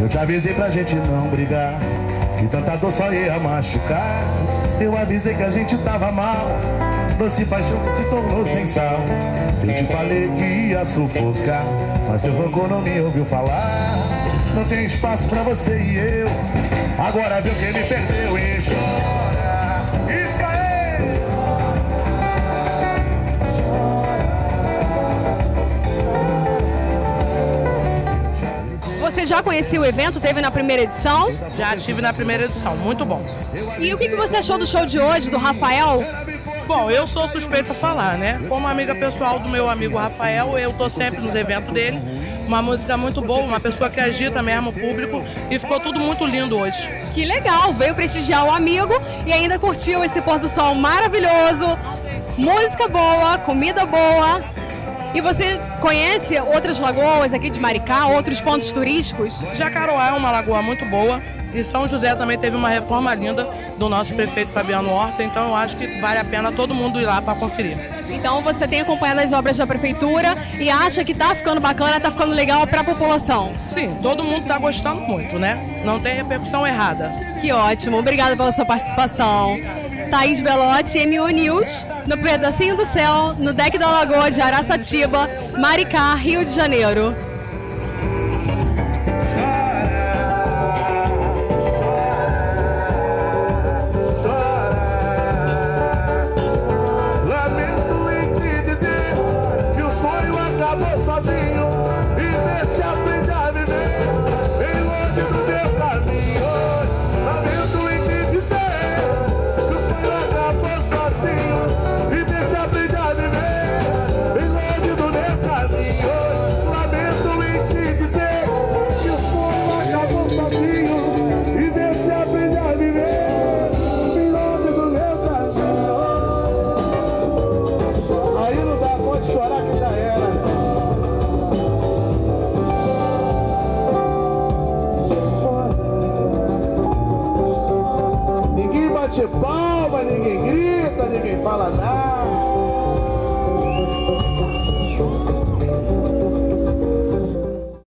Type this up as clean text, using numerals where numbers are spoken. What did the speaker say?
Eu te avisei pra gente não brigar, que tanta dor só ia machucar. Eu avisei que a gente tava mal, doce paixão que se tornou sem sal. Eu te falei que ia sufocar, mas teu rancor não me ouviu falar. Não tem espaço pra você e eu, agora viu quem me perdeu e chora. Isso aí! Você já conhecia o evento? Teve na primeira edição? Já tive na primeira edição, muito bom. E o que você achou do show de hoje, do Rafael? Bom, eu sou suspeita a falar, né? Como amiga pessoal do meu amigo Rafael, eu tô sempre nos eventos dele. Uma música muito boa, uma pessoa que agita mesmo o público e ficou tudo muito lindo hoje. Que legal, veio prestigiar o amigo e ainda curtiu esse pôr do sol maravilhoso, música boa, comida boa. E você conhece outras lagoas aqui de Maricá, outros pontos turísticos? Jacaroá é uma lagoa muito boa. E São José também teve uma reforma linda do nosso prefeito Fabiano Horta, então eu acho que vale a pena todo mundo ir lá para conferir. Então você tem acompanhado as obras da prefeitura e acha que tá ficando bacana, tá ficando legal para a população? Sim, todo mundo tá gostando muito, né? Não tem repercussão errada. Que ótimo, obrigada pela sua participação. Thaís Belotti, MU News, no Pedacinho do Céu, no deck da Lagoa de Araçatiba, Maricá, Rio de Janeiro. Sozinho e deixa aprender a viver bem longe do meu caminho. Lamento em te dizer que o sonho acabou sozinho e deixa aprender a viver bem longe do meu caminho. Lamento em te dizer que o sonho acabou sozinho e deixa aprender a viver bem longe do meu caminho. Aí não dá conta de chorar que já era. Bate palma, ninguém grita, ninguém fala nada.